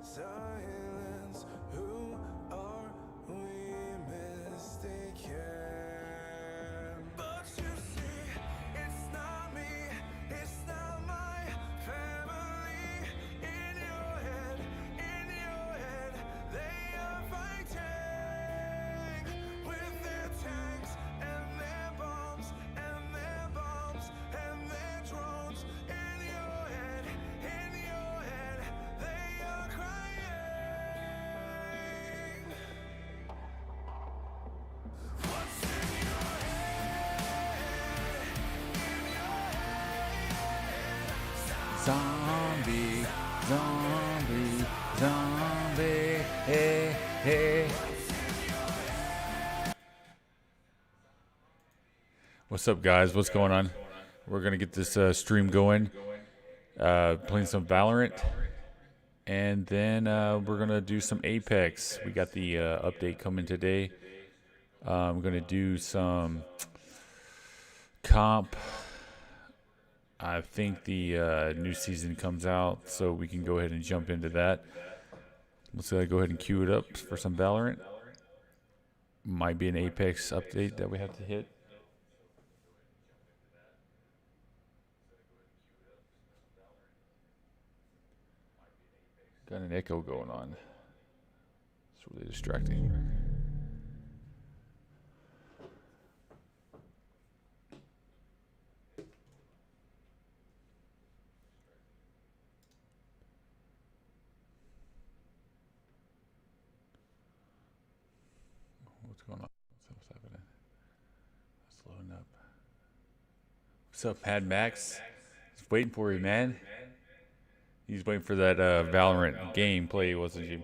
silence. Who are we mistaken? But you see, it's not me, it's not my family. In your head, they are fighting with their tanks and their bombs and their bombs and their drones. In your head, they are crying. What's in your head? In your head. Zombie, zombie, zombie, hey, hey. What's up, guys? What's going on? We're gonna get this stream going. Playing some Valorant, and then we're gonna do some Apex. We got the update coming today. I'm gonna do some comp. I think the new season comes out, so we can go ahead and jump into that. Let's go ahead and queue it up for some Valorant. Might be an Apex update that we have to hit. Got an echo going on. It's really distracting. What's going on? What's happening? It's loading up. What's up, Mad Max? He's waiting for you, man. He's waiting for that Valorant gameplay, wasn't he?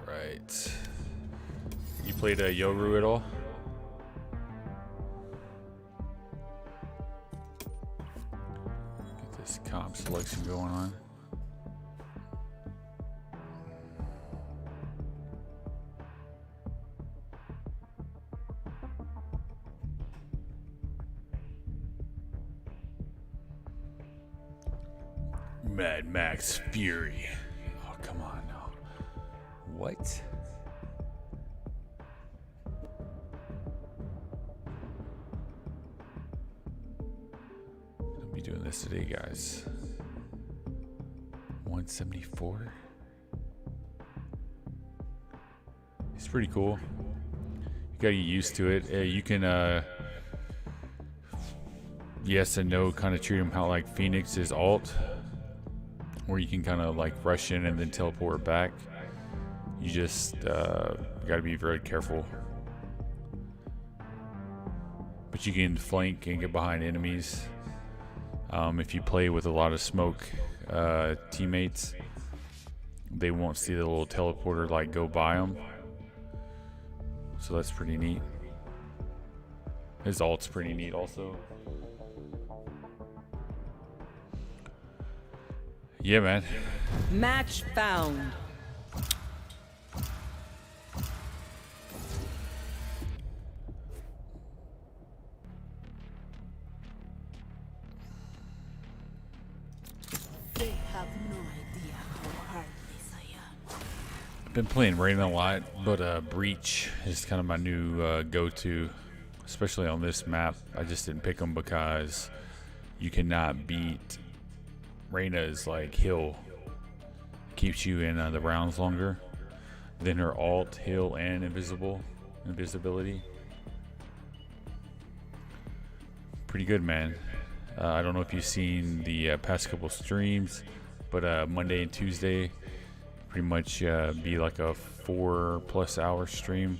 Alright. You played Yoru at all? Get this comp selection going on. Mad Max Fury. Oh, come on now. What? I'll be doing this today, guys. 174. It's pretty cool. You gotta get used to it. You can, yes and no, kind of treat him how like Phoenix is alt, where you can kind of like rush in and then teleport back. You just gotta be very careful. But you can flank and get behind enemies. If you play with a lot of smoke teammates, they won't see the little teleporter like go by them. So that's pretty neat. His ult's pretty neat also. Yeah, man. Match found. They have no idea how hard this I am. I've been playing Rain a lot, but Breach is kind of my new go-to, especially on this map. I just didn't pick them because you cannot beat Reyna's like heal. Keeps you in the rounds longer than her alt, heal, and invisibility. Pretty good, man. I don't know if you've seen the past couple streams, but Monday and Tuesday pretty much be like a 4+ hour stream.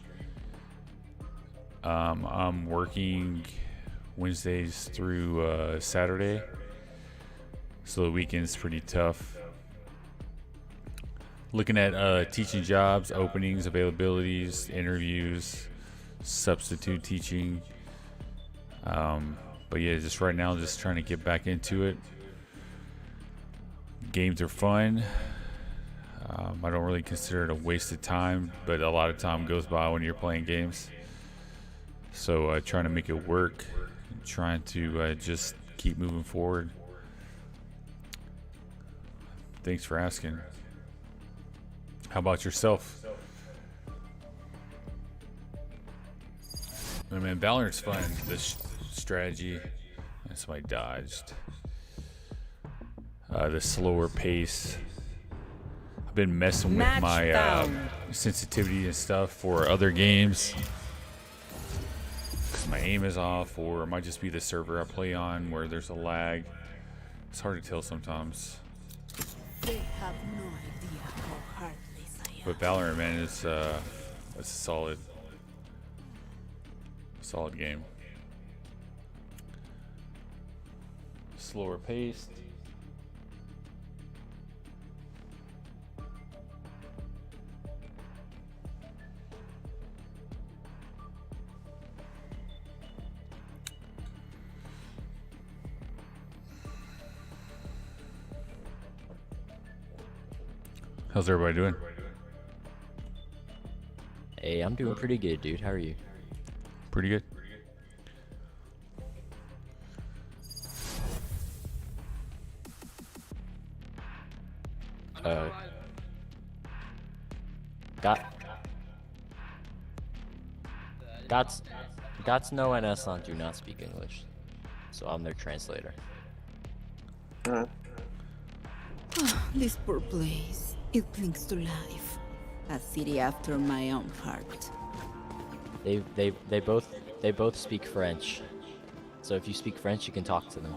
I'm working Wednesdays through Saturday, so the weekend's pretty tough. A Looking at teaching jobs, openings, availabilities, interviews, substitute teaching. But yeah, just right now, just trying to get back into it. Games are fun. I don't really consider it a waste of time, but a lot of time goes by when you're playing games. So trying to make it work, trying to just keep moving forward. Thanks for asking. How about yourself? I mean, Valorant's fun. This strategy. Somebody dodged. The slower pace. I've been messing with Match my found. sensitivity and stuff for other games. 'Cause my aim is off, or it might just be the server I play on where there's a lag. It's hard to tell sometimes. They have no idea how heartless I am. But Valorant, man, it's a solid game. Slower paced. How's everybody doing? Hey, I'm doing pretty good, dude. How are you? Pretty good. Got's no NS on do not speak English, so I'm their translator. This poor place. It clings to life. A city after my own heart. They both speak French, so if you speak French, you can talk to them.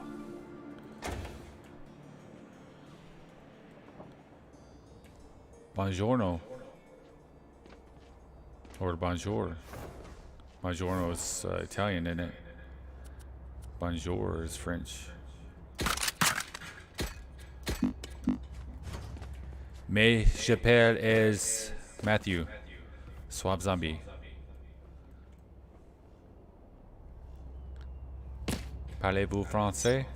Buongiorno. Or bonjour. Buongiorno is Italian, isn't it? Bonjour is French. Mais j'appelle is Matthew. Swab Zombie. Parlez-vous français?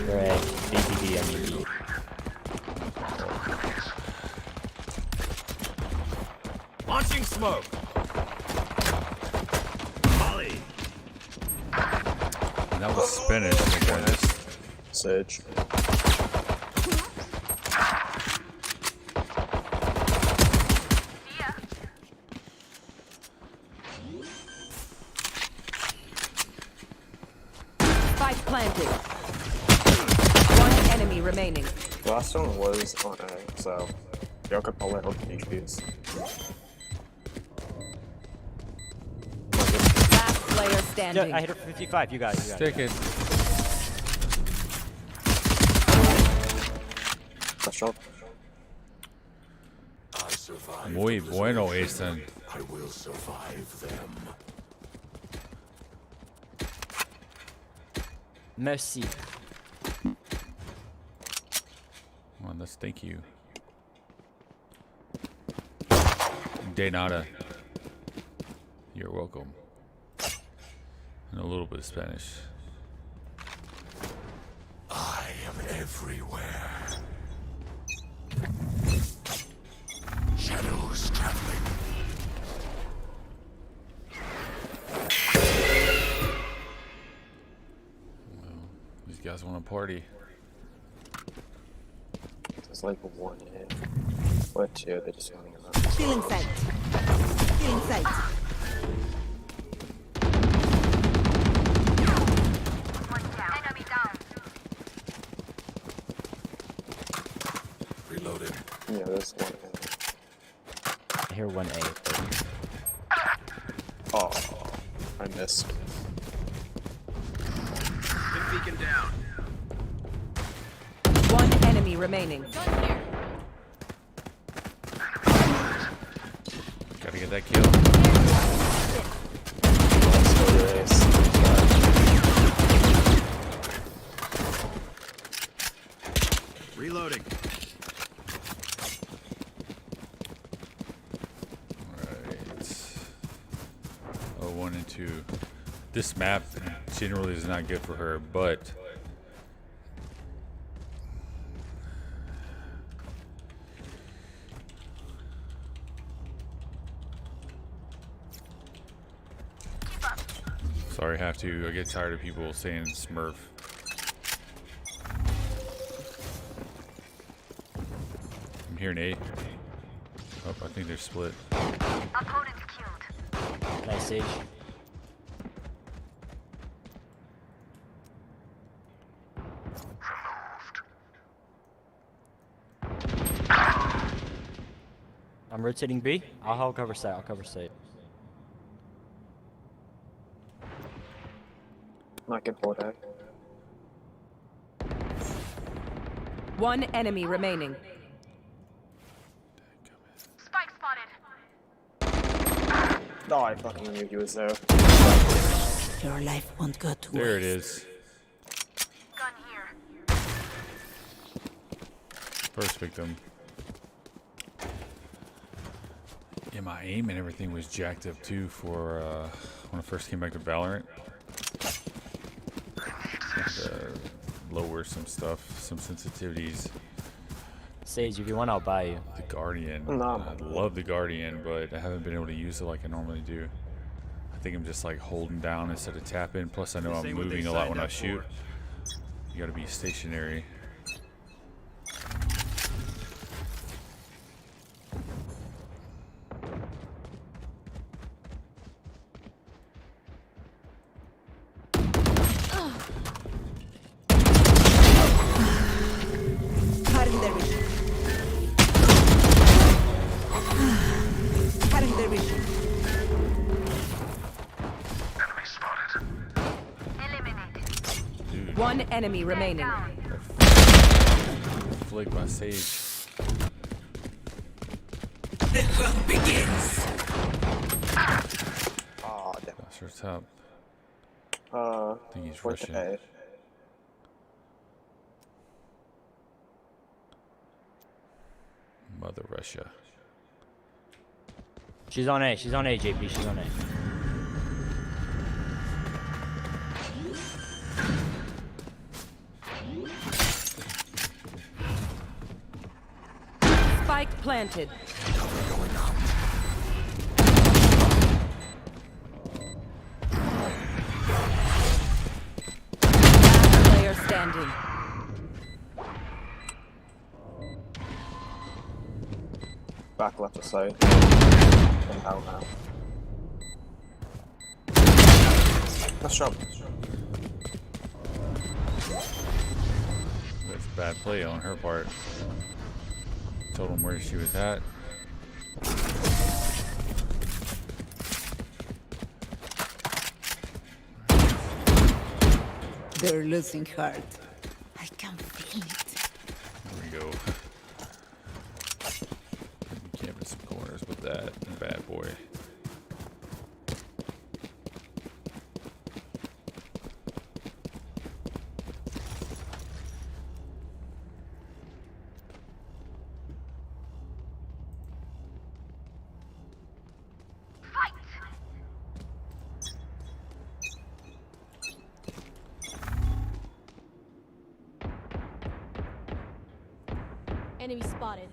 Right, BTB, I mean. Launching smoke. Molly. And that was Spanish, to be honest. Sage. Spike planted. One enemy remaining. Last one was on A, so y'all could probably hold the HPs. Last player standing. Yeah, I hit her for 55. You got it. Stick it. Last shot. I survived. Muy bueno, Ethan. I will survive them. Merci. Well, let's thank you. De nada. You're welcome. And a little bit of Spanish. I am everywhere. Shadows traveling. These guys want to party. There's like one in. What two? They're just running around. Feeling sight. Feeling sight. Reloaded. Yeah, there's one in. I hear 1A. Oh, I missed. Beacon down. One enemy remaining. Gotta get that kill. Let's go to ace. Reloading. Alright. Oh, 1 and 2. This map generally is not good for her, but sorry, I have to. I get tired of people saying Smurf. I'm hearing A. Oh, I think they're split. Opponent killed. Nice Sage. I'm rotating B. I'll cover site. I'll cover site. Not good for that. One enemy remaining. Spike spotted. No, I fucking knew he was there. Your life won't go to There it waste. is. Gun here. First victim. Yeah, my aim and everything was jacked up too for when I first came back to Valorant. Had to lower some stuff, some sensitivities. Sage, if you want, I'll buy you. The Guardian. No. I love the Guardian, but I haven't been able to use it like I normally do. I think I'm just like holding down instead of tapping. Plus, I know I'm moving a lot when I shoot. You gotta be stationary. Cutting their vision. Cutting their vision. Enemy spotted. Eliminated. Dude, One enemy remaining. Down. flick by Sage. The hunt begins. Oh, damn. That's her top. Uh, I think he's where's rushing. the A? Mother Russia. She's on A. She's on A, JP. She's on A. Spike planted. Last player standing. Back left of side. And out now. Let's jump. That's a bad play on her part. Told him where she was at. They're losing heart. I can feel it. There we go. Camping some corners with that bad boy. Fight. Enemy spotted.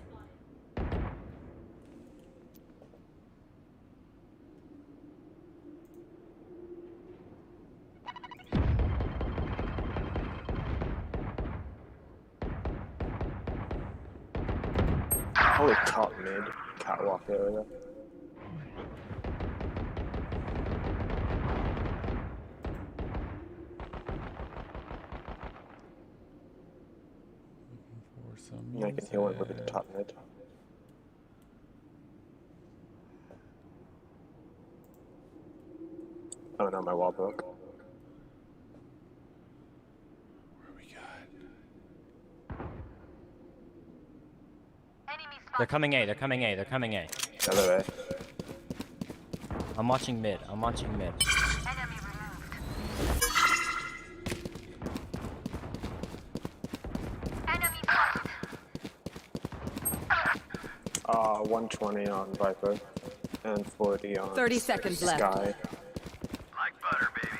Holy top mid. Catwalk area. For some Yeah, I can heal it with the top mid. Oh no, my wall broke. Where we got? Enemy They're spotted. coming A. They're coming A. They're coming A. The other way. I'm watching mid. I'm watching mid. Enemy removed. Enemy spotted. 120 on Viper and 40 on 30 seconds left. Sky. Like butter, baby.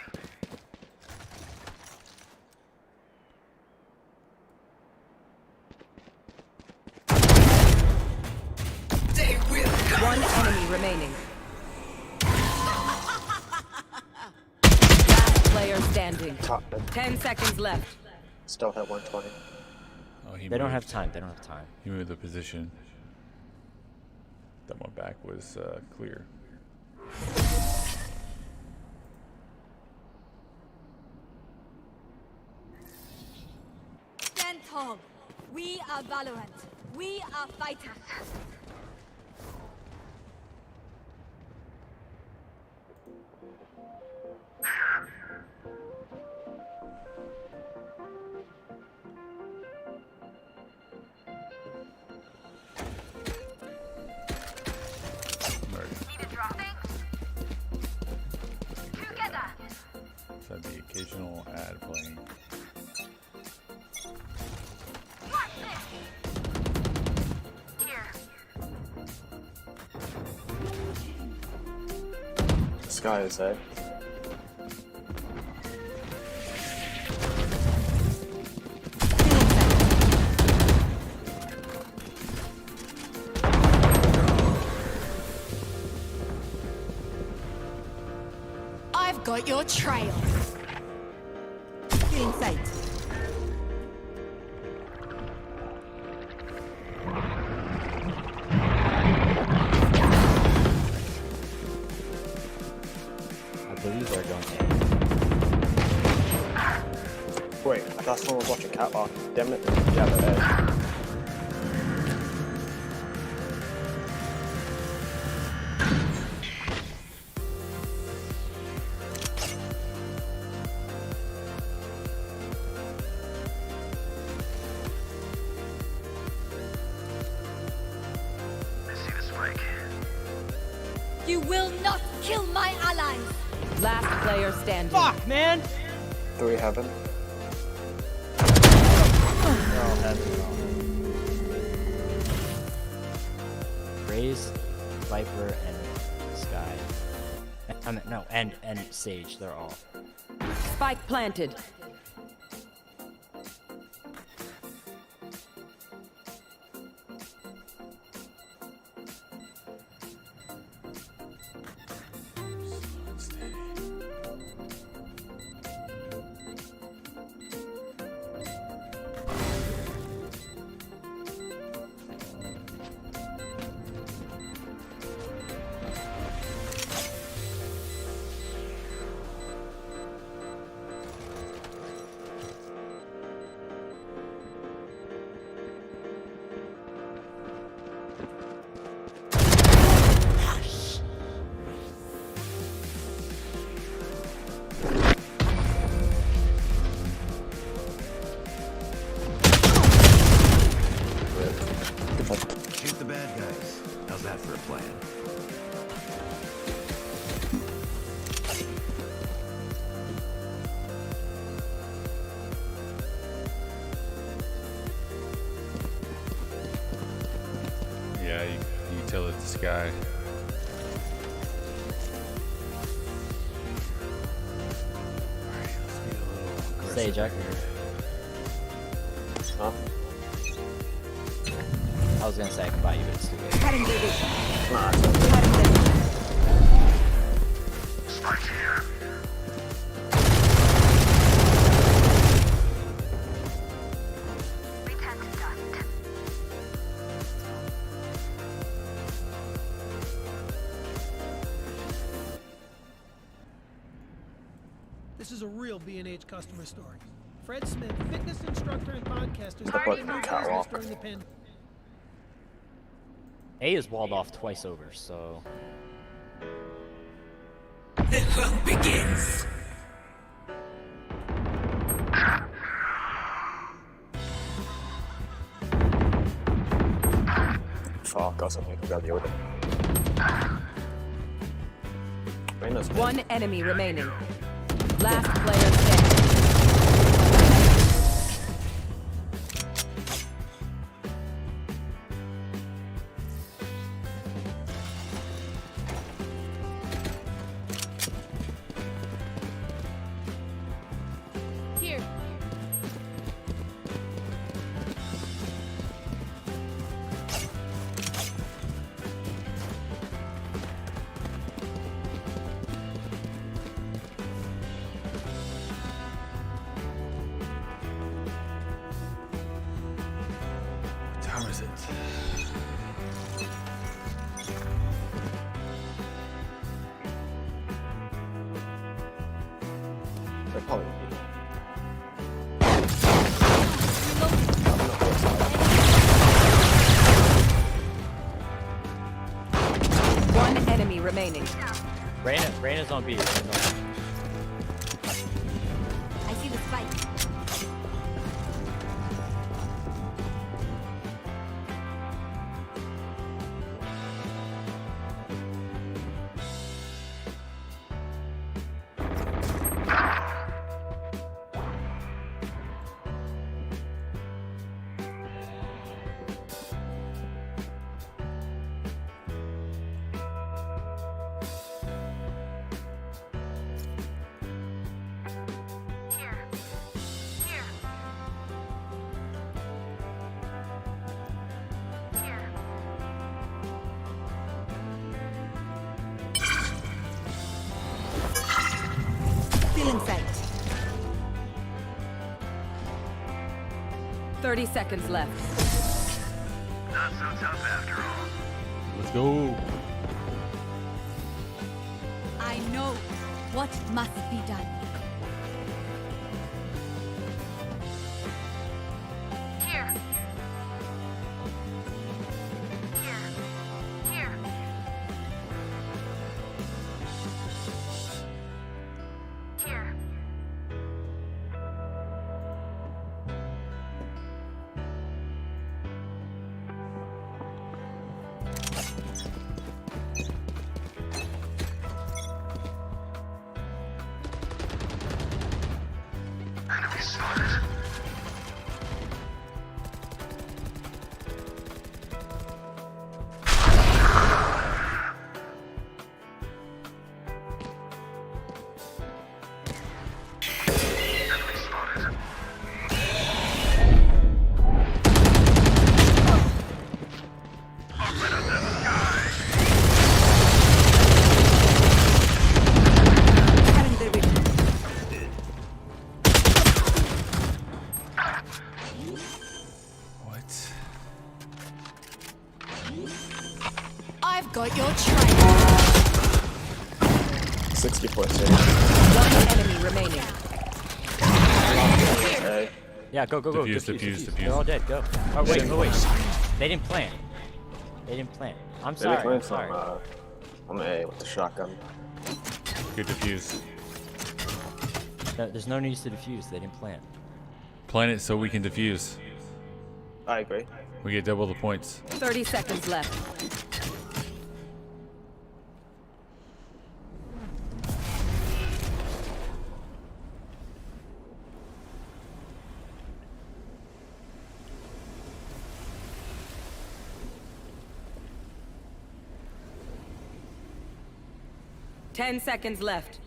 One enemy remaining. Last player standing. Top 10 seconds left. still hit 120. Oh, he They don't moved. have time. They don't have time. He moved the position. That one back was clear. Stand tall. We are Valorant. We are fighters. Murder. Need a drop? Together. Had the occasional ad playing. Watch this. Here. Sky is A. I've got your trail. Feeling sight. I believe they're going to. Wait, I thought someone was watching Catwalk. Damn it. Yeah, they're A. I see the spike. You will not kill my allies. Last player standing. Fuck, man! 3 heaven. Raze, Viper, and Sky. No, and Sage. They're all. Spike planted. Shoot the bad guys. How's that for a plan? Yeah, you tell it to Sky. Alright, let's be a little aggressive Sage, I- here. Huh? I was gonna say I can buy you, but it's too late. Cutting their vision. Nah, it's okay. Cutting their vision. Spike here. Return to dust. This is a real B&H customer story. Fred Smith, fitness instructor and podcaster, Put started a new catwalk. business during the pandemic. A is walled off twice over, so. Fuck, got something to grab the order. Reyna's mid. One enemy remaining. Last player standing. Where is it? They're probably. One enemy remaining. Reyna's on B. Reyna's on B. I see the spike. Still in sight. 30 seconds left. Let's go. I know what must be done. Here. Here. Here. Here. Carrying the ribbon. What? I've got your trail. 64 One enemy remaining. Okay. Yeah, go. Defuse. They're all dead. Go. Oh wait. They didn't plant. They didn't plant. I'm Maybe sorry. coming I'm sorry. from A with the shotgun. Good defuse. No, there's no need to defuse. They didn't plant. Plan it so we can defuse. I agree. We get double the points. 30 seconds left. Ten seconds left.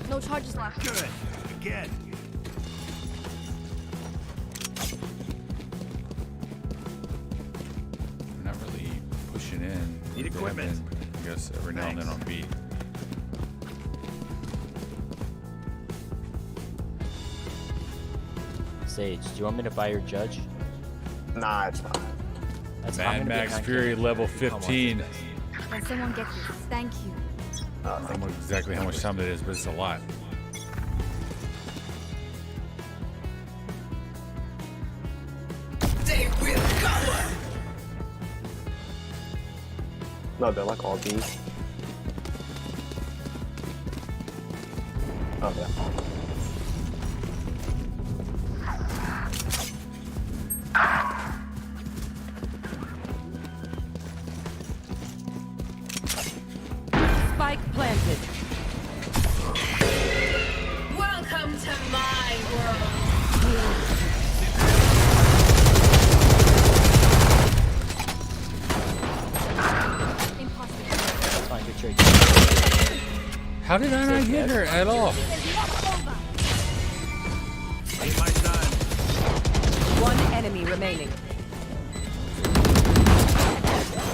No charges left. Good. Again. We're not really pushing in. Need They have equipment. been, I guess every now and then on B. Sage, do you want me to buy your judge? Nah, it's fine. I'm Mad gonna be Max 9K. Fury level Come on, 15. take Can someone get this? Thank you. I don't know exactly how much time it is, but it's a lot. No, they're like all B. Oh yeah. Spike planted. Welcome to my world. Impossible. That's fine, good trade. How did I not hit her at all? Ain't my time. One enemy remaining.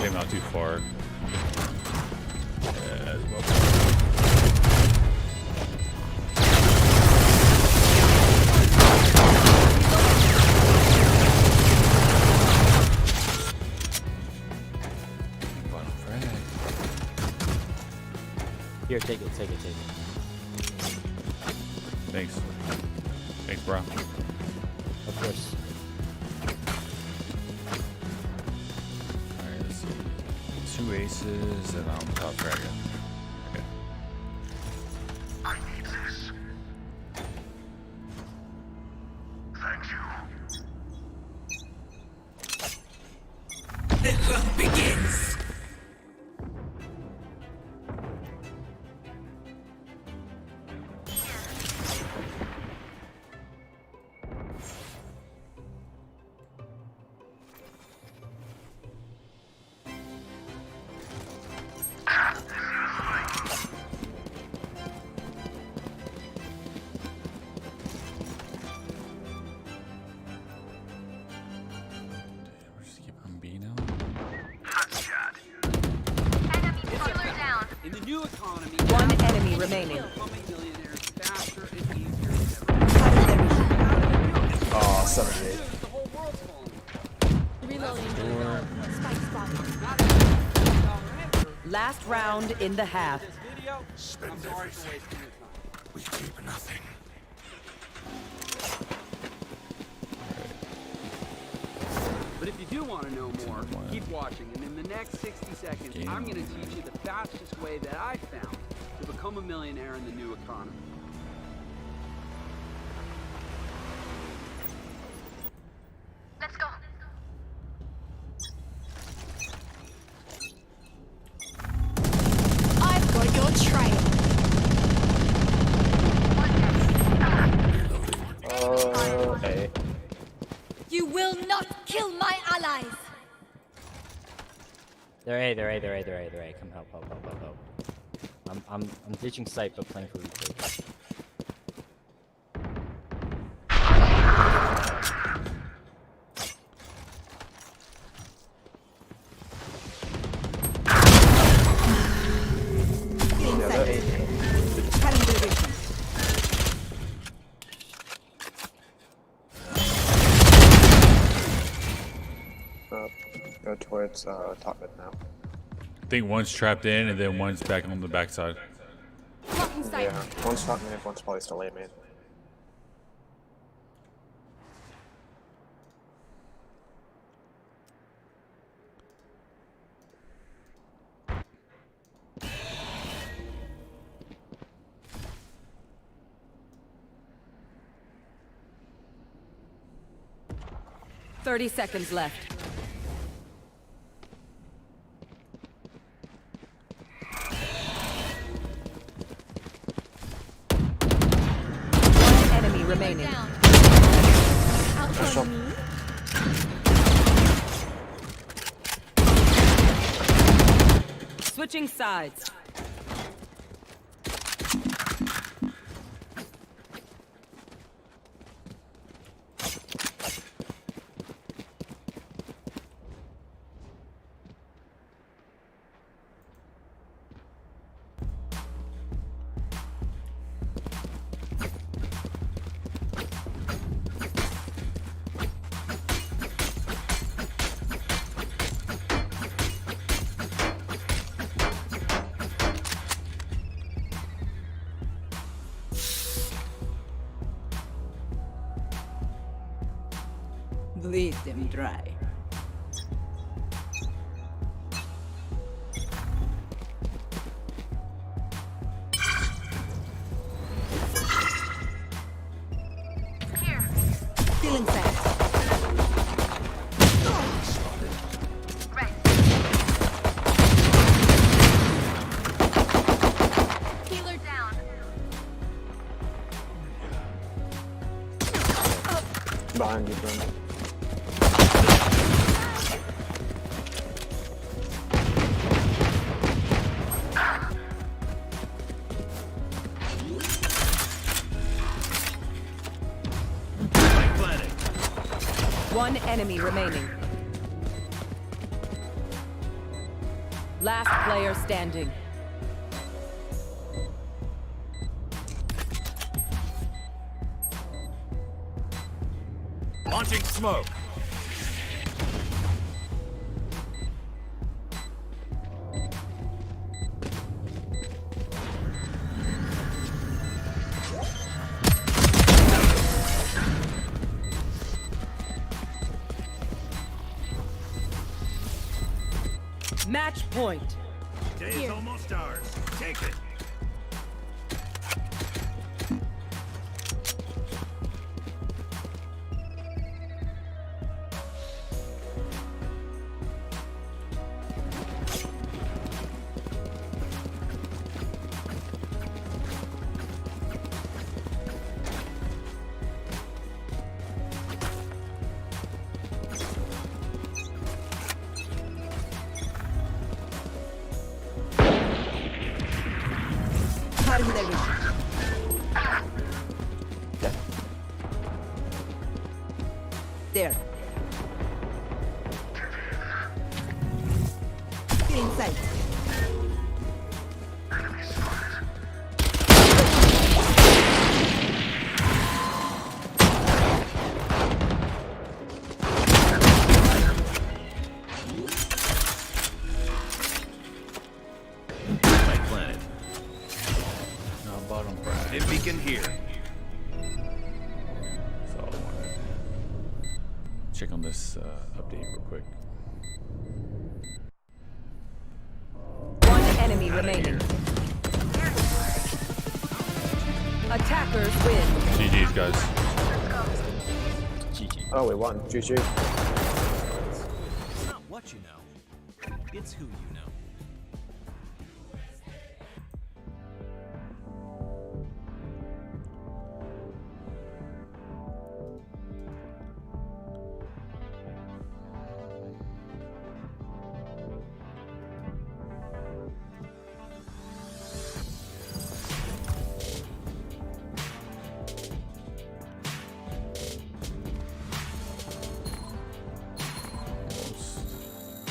came out too far. Yeah, as well. Bottom frag. Here, take it. Thanks. Thanks, bro. Of course. Alright, let's see. 2 aces and I'm top dragon. Okay. I need this. Thank you. The hunt begins. We'll just keep on B now. Enemy killer down. In the new economy, One enemy remaining. becoming millionaires faster and easier than ever. Oh, 78. Dude, the whole world's falling. Last round in the half. This video, I'm sorry for wasting your time. We keep nothing. But if you do want to know more, keep watching. And in the next 60 seconds, I'm going to teach you the fastest way that I found to become a millionaire in the new economy. Let's go. I've got your trail. A. You will not kill my allies. They're A. Come help. I'm ditching sight but playing for replay. Yeah, they're A. Cutting the vision. Go towards top mid now. I think one's trapped in and then one's back on the backside. Blocking sight. Yeah, one's top mid, one's probably still A mid. Thirty seconds left. One enemy remaining. Down. Nice job. Switching sides. Bleed them dry. Here. Feeling sad. Right. Healer down. Behind you, friend. One enemy remaining. Last player standing. Launching smoke. Match point. Day is almost ours. Take it. How did I reach? There. Get inside. My planet. No, bottom right. Hit beacon here. That's all I wanted. Check on this update real quick. One enemy remaining. Attackers win. GG's, guys. GG. Oh, we won. GG. It's not what you know. It's who you know.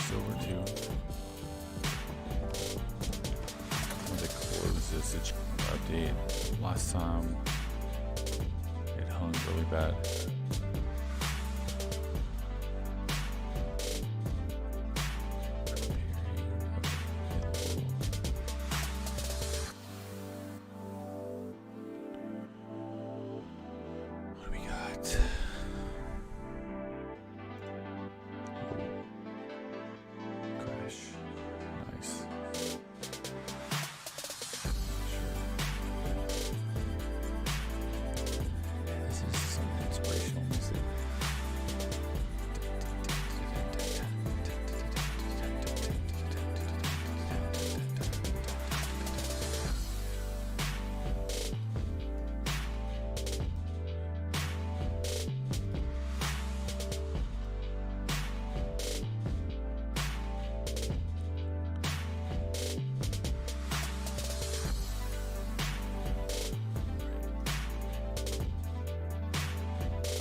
Silver 2. When they close this update, last time it hung really bad. What do we got? Crash. Nice. This is some inspirational music.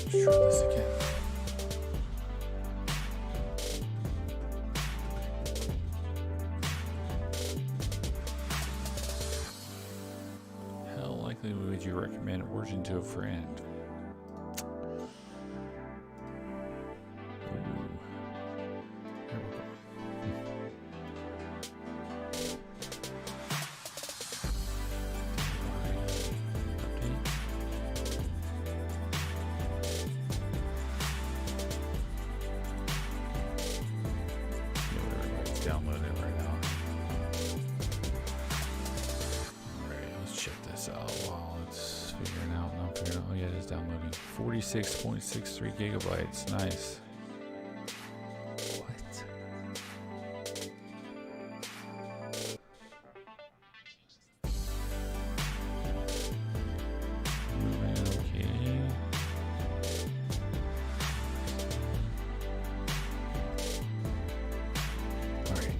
Let's try this again. How likely would you recommend Origin to a friend? Ooh. Here we go. Everybody's downloading it right now. Alright, let's check this out while it's figuring out. Not figuring out. Oh, yeah, it is downloading. 46.63 gigabytes. Nice. What? Moving okay. Alright.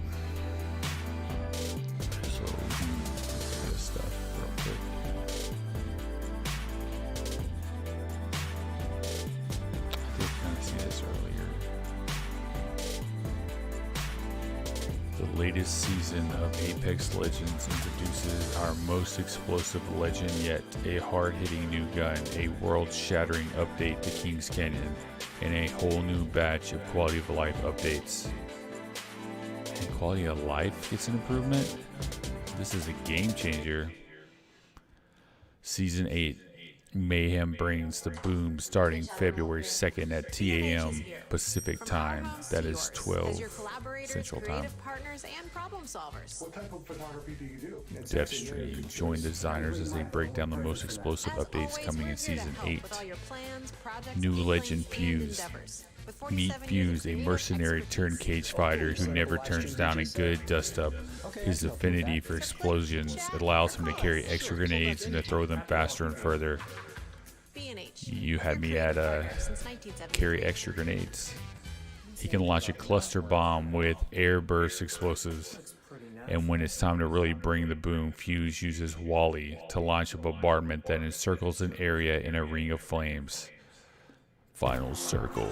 So, let's do this stuff real quick. I did kind of see this earlier. latest season of Apex Legends introduces our most explosive legend yet, a hard-hitting new gun, a world-shattering update to King's Canyon, and a whole new batch of quality of life updates. And quality of life gets an improvement? This is a game changer. Season 8. Mayhem brings the boom starting February 2nd at 10 a.m. Pacific time. That is 12 Central Time. What type of photography do you do? Dev Stream. Join the designers as they break down the most explosive updates coming in Season 8. New Legend Fuse. Meet Fuse, a mercenary turned cage fighter who never turns down a good dust-up. His affinity for explosions allows him to carry extra grenades and to throw them faster and further. You had me at carry extra grenades. He can launch a cluster bomb with air burst explosives. And when it's time to really bring the boom, Fuse uses Wally to launch a bombardment that encircles an area in a ring of flames. Final circle.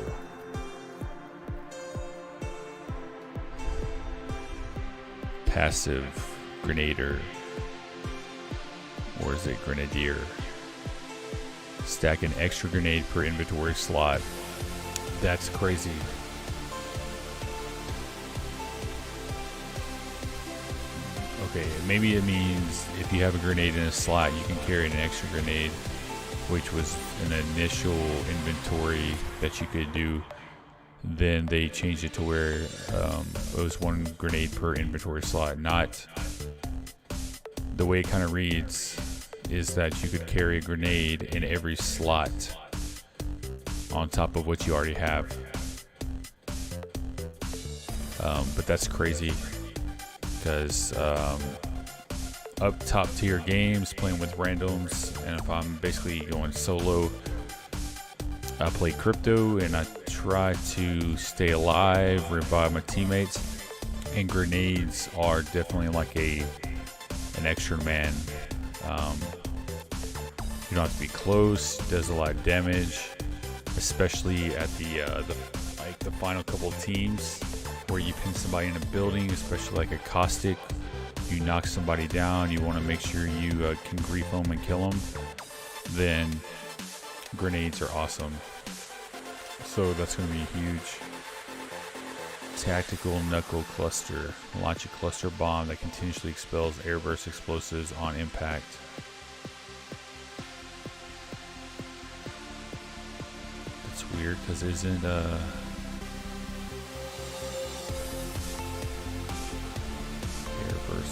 Passive Grenader, or is it Grenadier? Stack an extra grenade per inventory slot. That's crazy. Okay, maybe it means if you have a grenade in a slot, you can carry an extra grenade, which was an initial inventory that you could do. Then they changed it to where it was one grenade per inventory slot. Not the way it kind of reads is that you could carry a grenade in every slot on top of what you already have. But that's crazy because up top tier games, playing with randoms, and if I'm basically going solo, I play crypto and I try to stay alive, revive my teammates, and grenades are definitely like an extra man. You don't have to be close, does a lot of damage, especially at the final couple of teams where you pin somebody in a building, especially like a caustic. You knock somebody down, you want to make sure you can grief them and kill them, then grenades are awesome. So that's going to be huge. Tactical Knuckle Cluster. Launch a cluster bomb that continuously expels airburst explosives on impact. It's weird because there isn't airburst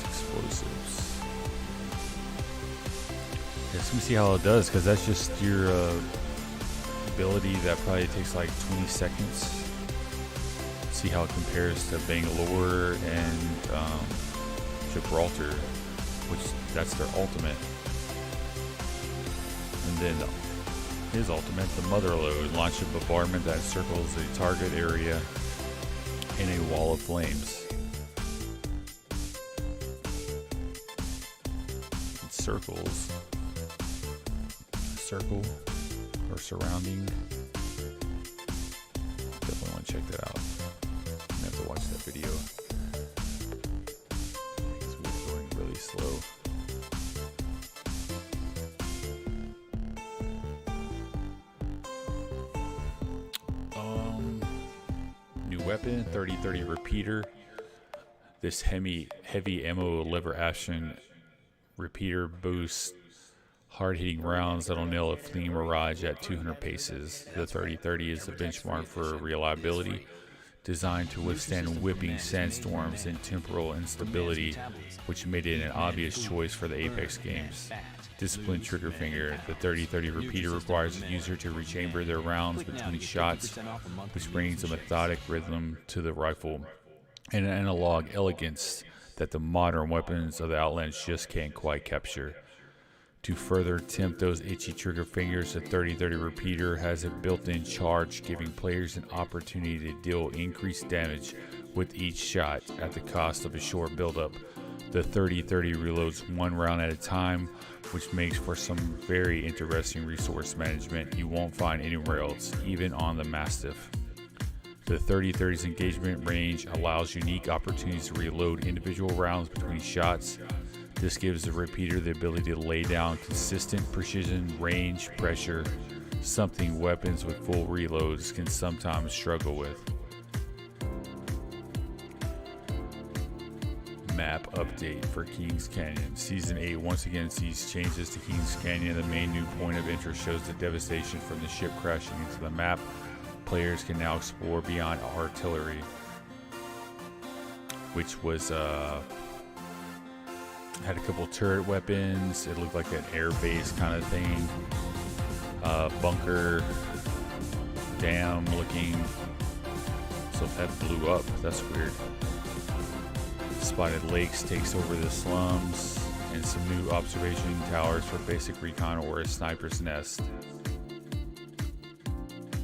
explosives. Let's see how it does, because that's just your ability that probably takes like 20 seconds. See how it compares to Bangalore and Gibraltar, which that's their ultimate. And then his ultimate, the Mother Load, launch a bombardment that encircles the target area in a wall of flames. It circles. Circle or surrounding. Definitely want to check that out. I have to watch that video. Because we're going really slow. New weapon, 30-30 repeater. This heavy ammo lever action repeater boosts hard-hitting rounds that'll nail a fleeing mirage at 200 paces. The 30-30 is the benchmark for reliability, designed to withstand whipping sandstorms and temporal instability, which made it an obvious choice for the Apex games. Disciplined trigger finger. The 30-30 repeater requires the user to rechamber their rounds between shots, which brings a methodic rhythm to the rifle and an analog elegance that the modern weapons of the Outlands just can't quite capture. To further tempt those itchy trigger fingers, the 30-30 repeater has a built-in charge, giving players an opportunity to deal increased damage with each shot at the cost of a short buildup. The 30-30 reloads one round at a time, which makes for some very interesting resource management you won't find anywhere else, even on the Mastiff. The 30-30's engagement range allows unique opportunities to reload individual rounds between shots. This gives the repeater the ability to lay down consistent precision, range, pressure, something weapons with full reloads can sometimes struggle with. Map update for Kings Canyon. Season 8 once again sees changes to Kings Canyon. The main new point of interest shows the devastation from the ship crashing into the map. Players can now explore beyond artillery, which was had a couple turret weapons. It looked like an air base kind of thing, bunker, dam looking. So that blew up. That's weird. Spotted Lakes takes over the slums, and some new observation towers for basic recon or a sniper's nest.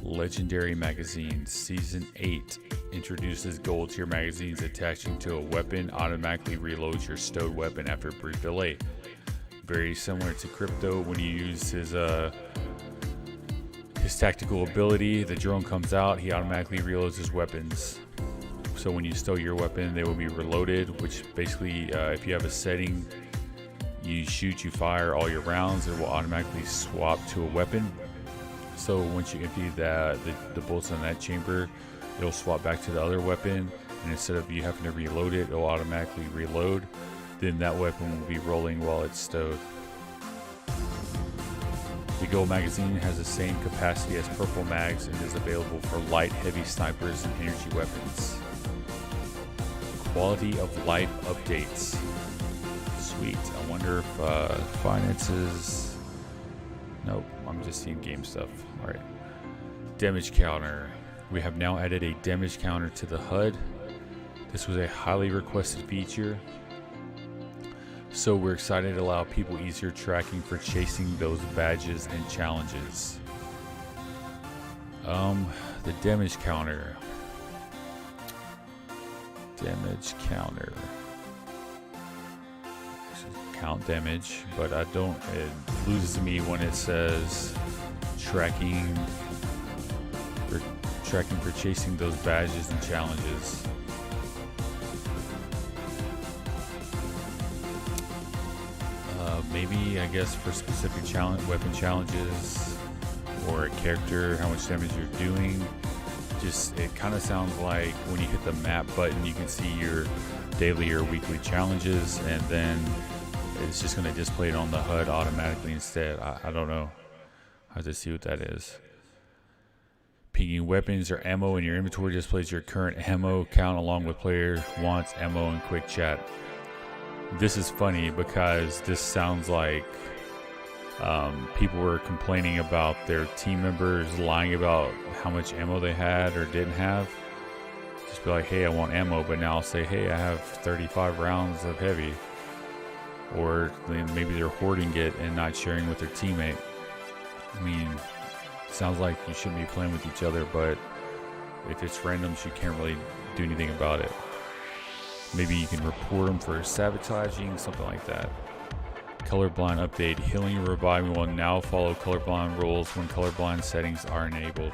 Legendary magazines. Season 8 introduces gold tier magazines attaching to a weapon automatically reloads your stowed weapon after a brief delay. Very similar to Crypto when you use his tactical ability. The drone comes out, he automatically reloads his weapons. So when you stow your weapon, they will be reloaded, which basically, if you have a setting, you shoot, you fire all your rounds, it will automatically swap to a weapon. So once you empty the bullets in that chamber, it'll swap back to the other weapon, and instead of you having to reload it, it'll automatically reload. Then that weapon will be rolling while it's stowed. The gold magazine has the same capacity as purple mags and is available for light, heavy snipers and energy weapons. Quality of life updates. Sweet. I wonder if finances. Nope, I'm just seeing game stuff. Alright. Damage counter. We have now added a damage counter to the HUD. This was a highly requested feature, so we're excited to allow people easier tracking for chasing those badges and challenges. The damage counter. Damage counter. Count damage, but I don't. It loses me when it says tracking for chasing those badges and challenges. Maybe I guess for specific weapon challenges or a character, how much damage you're doing. Just it kind of sounds like when you hit the map button, you can see your daily or weekly challenges, and then it's just going to display it on the HUD automatically instead. I don't know. I have to see what that is. Pinging weapons or ammo in your inventory displays your current ammo count along with player wants, ammo, and quick chat. This is funny because this sounds like people were complaining about their team members lying about how much ammo they had or didn't have. Just be like, hey, I want ammo, but now I'll say, hey, I have 35 rounds of heavy. Or maybe they're hoarding it and not sharing with their teammate. I mean, sounds like you shouldn't be playing with each other, but if it's randoms, you can't really do anything about it. Maybe you can report them for sabotaging, something like that. Colorblind update. Healing and reviving will now follow colorblind rules when colorblind settings are enabled.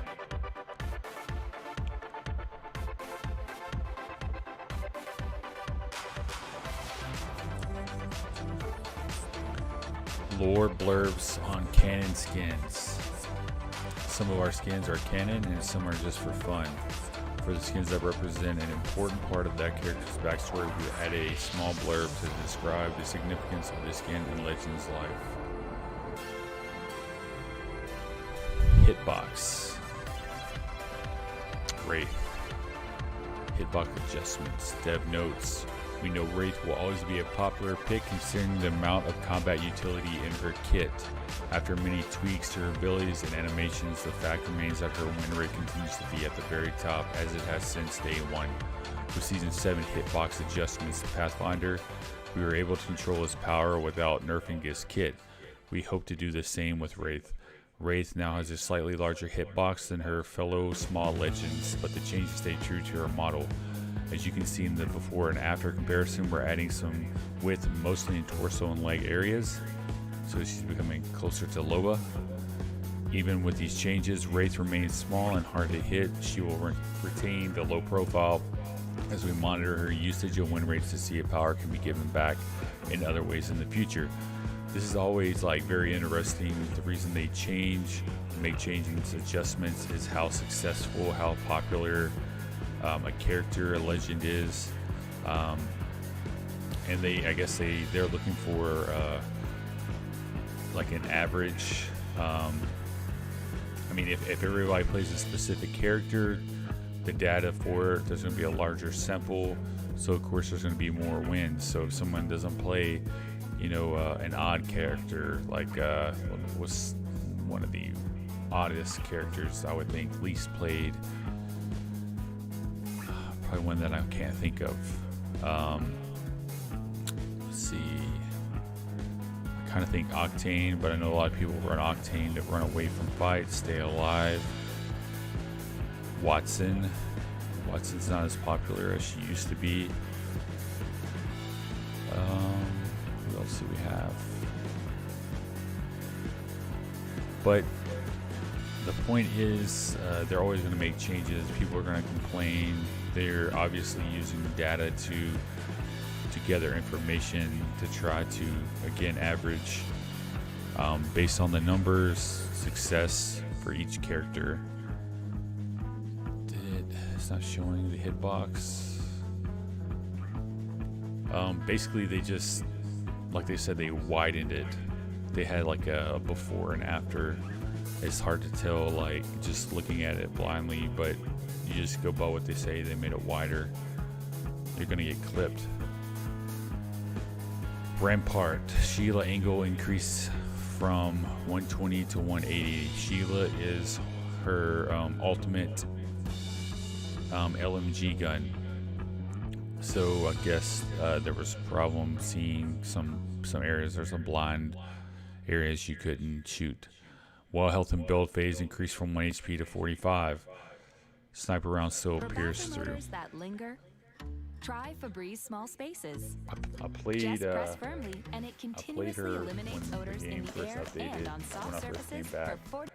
Lore blurbs on canon skins. Some of our skins are canon and some are just for fun. For the skins that represent an important part of that character's backstory, we add a small blurb to describe the significance of the skin in Legend's life. Hitbox. Wraith. Hitbox adjustments. Dev notes. We know Wraith will always be a popular pick considering the amount of combat utility in her kit. After many tweaks to her abilities and animations, the fact remains that her win rate continues to be at the very top as it has since day one. With Season 7 hitbox adjustments to Pathfinder, we were able to control his power without nerfing his kit. We hope to do the same with Wraith. Wraith now has a slightly larger hitbox than her fellow small legends, but the changes stay true to her model. As you can see in the before and after comparison, we're adding some width mostly in torso and leg areas, so she's becoming closer to Loba. Even with these changes, Wraith remains small and hard to hit. She will retain the low profile as we monitor her usage and win rates to see if power can be given back in other ways in the future. This is always like very interesting. The reason they make changes, adjustments is how successful, how popular a character, a legend is. And I guess they're looking for like an average. I mean, if everybody plays a specific character, the data for it, there's going to be a larger sample, so of course there's going to be more wins. So if someone doesn't play, an odd character, like was one of the oddest characters I would think least played, probably one that I can't think of. Let's see. I kind of think Octane, but I know a lot of people run Octane to run away from fights, stay alive. Watson's not as popular as she used to be. What else do we have? But the point is, they're always going to make changes. People are going to complain. They're obviously using data to gather information to try to, again, average based on the numbers, success for each character. It's not showing the hitbox. Basically, they just, like they said, they widened it. They had like a before and after. It's hard to tell, like just looking at it blindly, but you just go by what they say. They made it wider. You're gonna get clipped. Rampart, Sheila angle increase from 120 to 180. Sheila is her ultimate LMG gun. So I guess there was a problem seeing some areas. There's some blind areas you couldn't shoot. While health and build phase increased from 1 HP to 45. Sniper rounds still pierce through. That linger, try Febreze small spaces. I played. Just press firmly, and it I played continuously her eliminates when odors the game in the first air updated, and on when soft I first came surfaces back. for 40.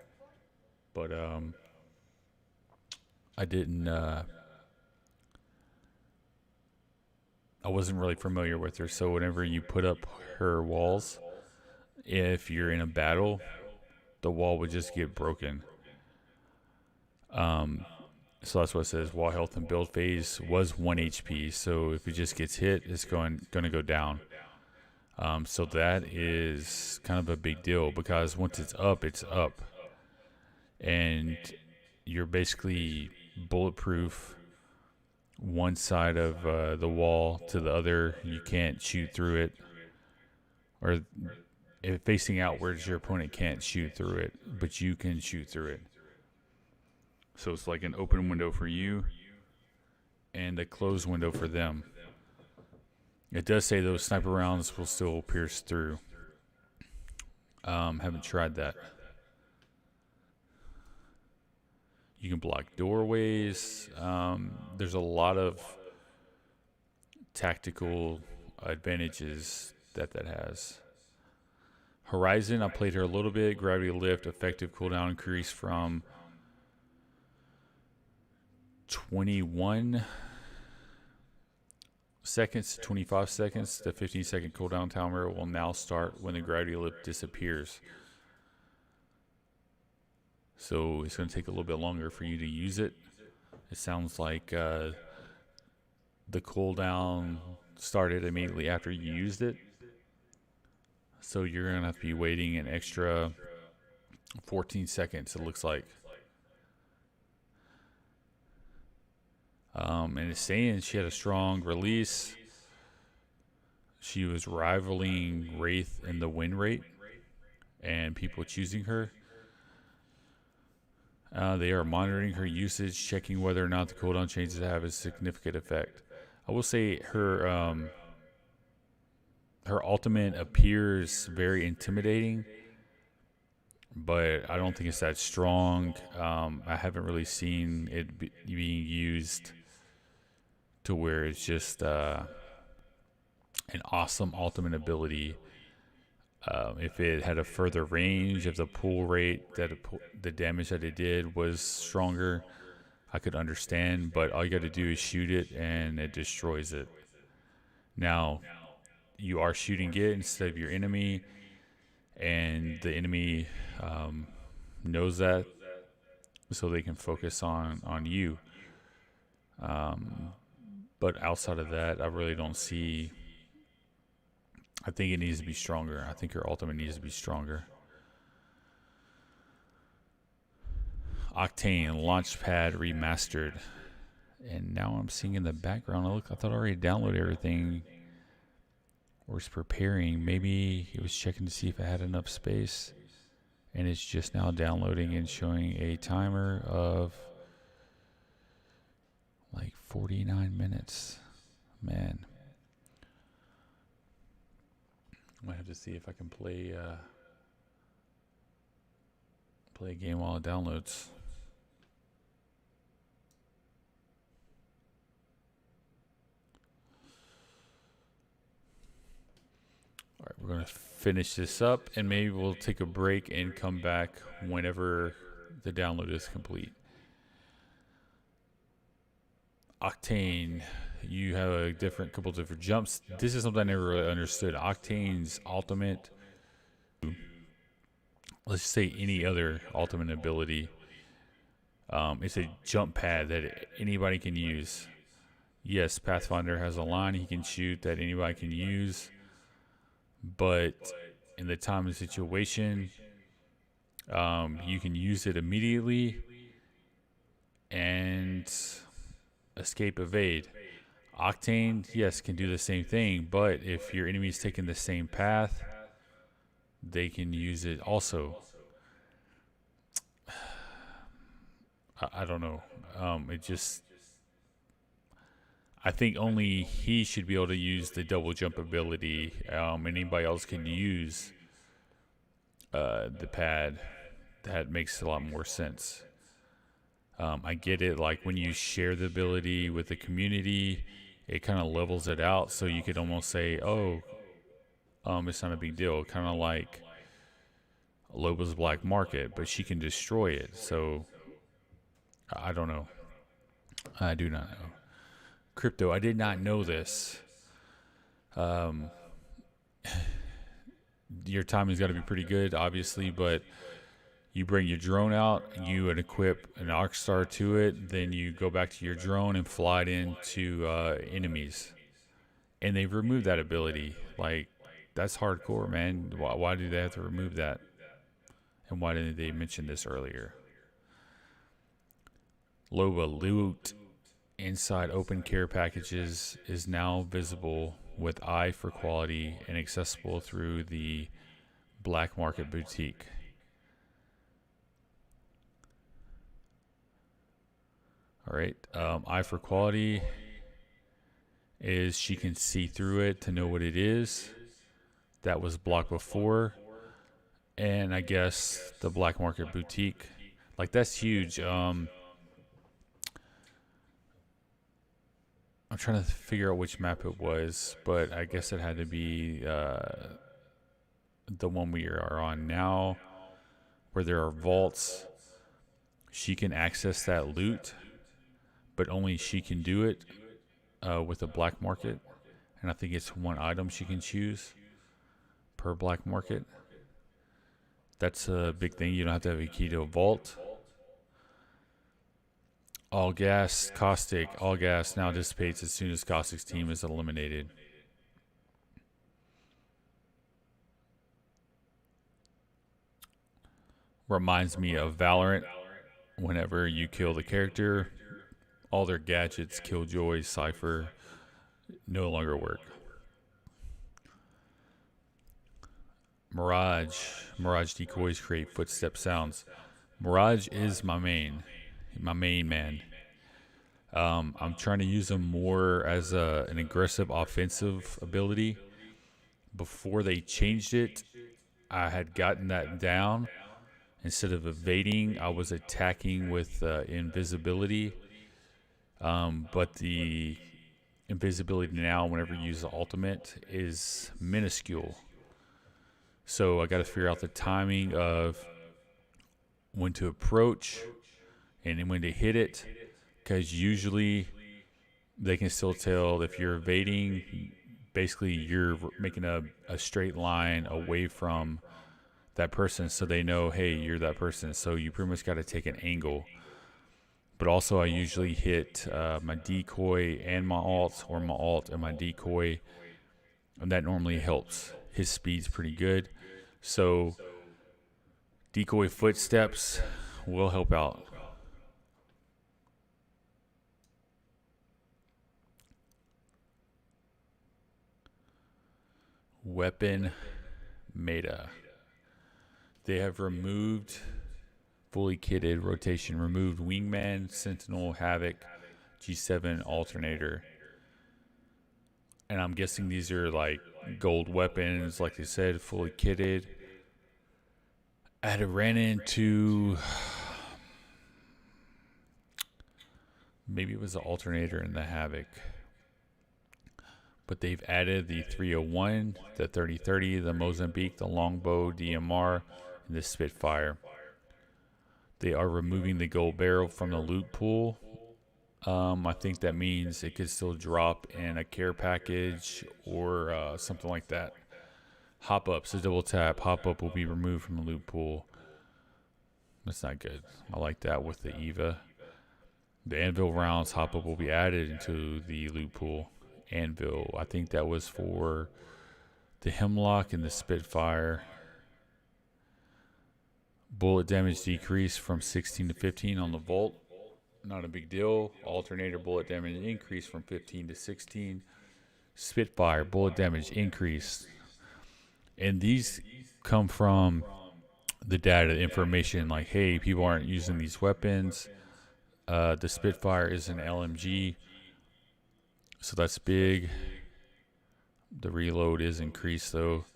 But I didn't. I wasn't really familiar with her, so whenever you put up her walls, if you're in a battle, the wall would just get broken. So that's what it says. Wall health and build phase was 1 HP, so if it just gets hit, it's going to go down. So that is kind of a big deal, because once it's up, and you're basically bulletproof. One side of the wall to the other, you can't shoot through it, or if facing outwards, your opponent can't shoot through it, but you can shoot through it. So it's like an open window for you and a closed window for them. It does say those sniper rounds will still pierce through. Haven't tried that. You can block doorways. There's a lot of tactical advantages that has. Horizon, I played her a little bit. Gravity lift, effective cooldown increase from 21 seconds to 25 seconds. The 15-second cooldown timer will now start when the gravity lift disappears. So it's going to take a little bit longer for you to use it. It sounds like the cooldown started immediately after you used it. So you're going to have to be waiting an extra 14 seconds, it looks like. And it's saying she had a strong release. She was rivaling Wraith in the win rate and people choosing her. They are monitoring her usage, checking whether or not the cooldown changes have a significant effect. I will say her ultimate appears very intimidating, but I don't think it's that strong. I haven't really seen it being used to where it's just an awesome ultimate ability. If it had a further range, if the pull rate that the damage that it did was stronger, I could understand. But all you got to do is shoot it, and it destroys it. Now, you are shooting it instead of your enemy, and the enemy knows that, so they can focus on you. But outside of that, I really don't see. I think it needs to be stronger. I think your ultimate needs to be stronger. Octane Launchpad Remastered. And now I'm seeing in the background, I thought I already downloaded everything. Or was preparing. Maybe it was checking to see if I had enough space. And it's just now downloading and showing a timer of like 49 minutes. Man. I might have to see if I can play a game while it downloads. All right, we're going to finish this up, and maybe we'll take a break and come back whenever the download is complete. Octane, you have a couple different jumps. This is something I never really understood. Octane's ultimate, let's say any other ultimate ability, it's a jump pad that anybody can use. Yes, Pathfinder has a line he can shoot that anybody can use, but in the time and situation, you can use it immediately and escape evade. Octane, yes, can do the same thing, but if your enemy's taking the same path, they can use it also. I don't know. I think only he should be able to use the double jump ability. Anybody else can use the pad. That makes a lot more sense. I get it, like when you share the ability with the community, it kind of levels it out, so you could almost say, oh, it's not a big deal. Kind of like Loba's Black Market, but she can destroy it. So, I don't know. I do not know. Crypto, I did not know this. Your timing's got to be pretty good, obviously, but you bring your drone out, you would equip an arc star to it, then you go back to your drone and fly it into enemies. And they've removed that ability. Like, that's hardcore, man. Why do they have to remove that? And why didn't they mention this earlier? Loba loot inside open care packages is now visible with eye for quality and accessible through the Black Market Boutique. All right, eye for quality is she can see through it to know what it is. That was blocked before. And I guess the Black Market Boutique, like, that's huge. I'm trying to figure out which map it was, but I guess it had to be the one we are on now, where there are vaults. She can access that loot, but only she can do it with the Black Market. And I think it's one item she can choose per Black Market. That's a big thing. You don't have to have a key to a vault. All gas, caustic, all gas now dissipates as soon as caustic's team is eliminated. Reminds me of Valorant. Whenever you kill the character, all their gadgets, Killjoy, Cypher, no longer work. Mirage decoys create footstep sounds. Mirage is my main man. I'm trying to use him more as an aggressive offensive ability. Before they changed it, I had gotten that down. Instead of evading, I was attacking with invisibility. But the invisibility now, whenever you use the ultimate, is minuscule. So I got to figure out the timing of when to approach and then when to hit it, because usually they can still tell if you're evading. Basically, you're making a straight line away from that person, so they know, hey, you're that person. So you pretty much got to take an angle. But also, I usually hit my decoy and my alt, or my alt and my decoy, and that normally helps. His speed's pretty good, so decoy footsteps will help out. Weapon meta. They have removed fully kitted rotation, removed Wingman, Sentinel, Havoc, G7, Alternator. And I'm guessing these are like gold weapons, like they said, fully kitted. I had ran into, maybe it was the Alternator and the Havoc. But they've added the 301, the 3030, the Mozambique, the Longbow, DMR, and the Spitfire. They are removing the gold barrel from the loot pool. I think that means it could still drop in a care package or something like that. Hop up, so double tap. Hop up will be removed from the loot pool. That's not good. I like that with the Eva. The Anvil rounds, hop up will be added into the loot pool. Anvil, I think that was for the Hemlock and the Spitfire. Bullet damage decrease from 16 to 15 on the Volt. Not a big deal. Alternator bullet damage increase from 15 to 16. Spitfire bullet damage increase. And these come from the data, information, like, hey, people aren't using these weapons. The Spitfire is an LMG, so that's big. The reload is increased, though.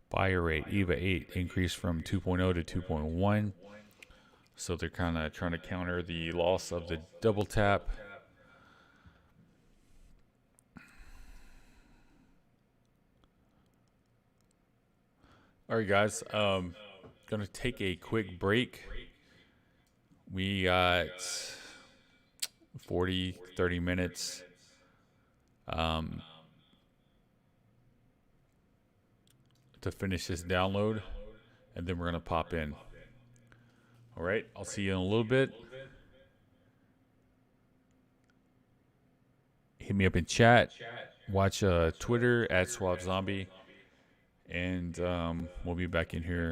Fire rate, EVA 8, increased from 2.0 to 2.1. So they're kind of trying to counter the loss of the double tap. All right, guys. Gonna take a quick break. We got 30 minutes. To finish this download, and then we're gonna pop in. All right, I'll see you in a little bit. Hit me up in chat. Watch Twitter @SwapZombie, and we'll be back in here